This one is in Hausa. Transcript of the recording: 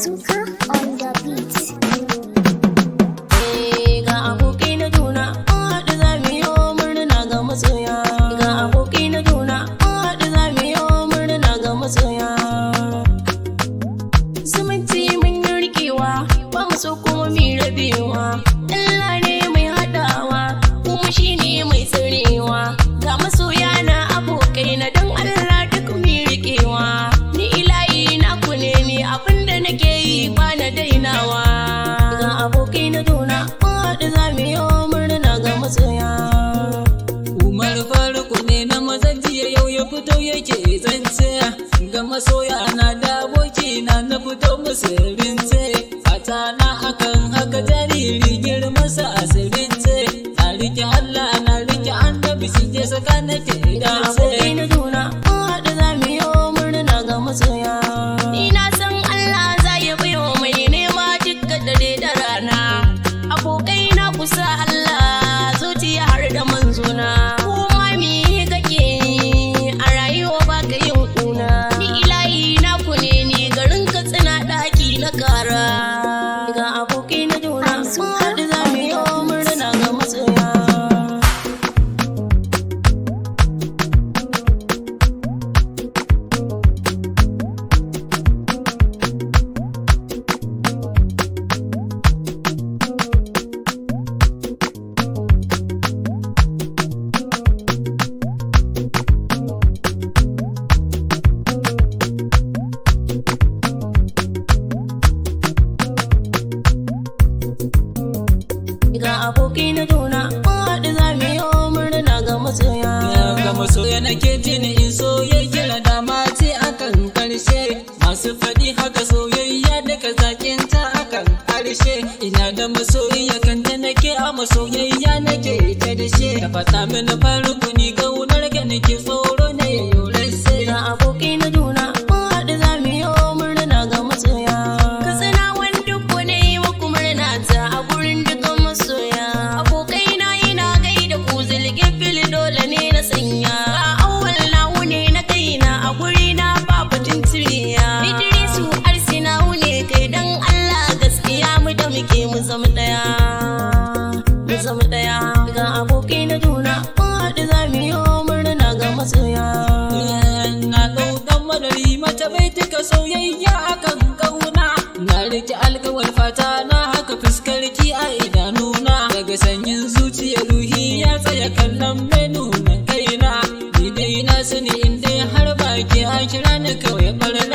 Suka on the beat. Ga abokai na juna, haɗu za mu yi murna ga masoya. Ga abokai na juna, haɗu za mu yi murna ga masoya. Zumunci mun yi rikewa, ba mu so kuma mu rabewa. Allah ne mai haɗawa, kuma shi ne mai tsarewa. Ga masoya na abokai na don Allah duk mu rikewa. Ni ilahi na ku ne ni abinda nake yi ba na dainawa. Ga abokai na juna, haɗu za mu yi murna ga masoya. Umar Faruku ne na mazan jiya yau ya fito yake zance. Ga masoya na da aboki na fito musu rince. Fata na akan haka jariri girmansa asirince. Na rike Allah na rike annabi shi ke saka nake Ga abokai na juna, haɗu za mu yi murna ga masoya. Ni na san Allah za ya bayo mai nema dukkan dare da rana. Abokai na kusa Allah zuciya har da manzona. Kuma me kake a rayuwa ba ka yin kuna. Ni ilahi na ku ne ni garin Katsina ɗaki na kara. Ga abokai na juna, haɗu za mu yi murna ga masoya. Ga abokai na juna, haɗu za mu yi murna ga masoya. Ga masoya nake jini in soyayya da mace akan karshe. Masu faɗi haka soyayya daga zakin ta akan harshe. Ina da masoyiya kan da nake a masoyayya nake ta dashe. Da fata mini Faruku ni gaunar ga nake tsoro ne yorai sai. Ga abokai na juna, haɗu za mu yi murna ga masoya. Katsina wani duk ne yi muku murna ta a gurin dukkan masoya. Abokai na yana gaida ku zilgin fili dole ne na sanya. Ga awwal na wune na kaina a guri na ba batun tiriya. Idrisu arsina wune kai dan Allah gaskiya mu da muke mu zama ɗaya. Mu zama ɗaya. Ga abokai na juna, haɗu za mu yi murna ga masoya. Na ɗauɗan madari mata bai tuka soyayya akan kauna. Na rike alkawar fata na haka fuskar ki a idanuna. Daga sanyin zuciya ruhi ya tsaya kallon mai nuna kaina. Ni dai na sani in dai har baki a kira ni kawai barna.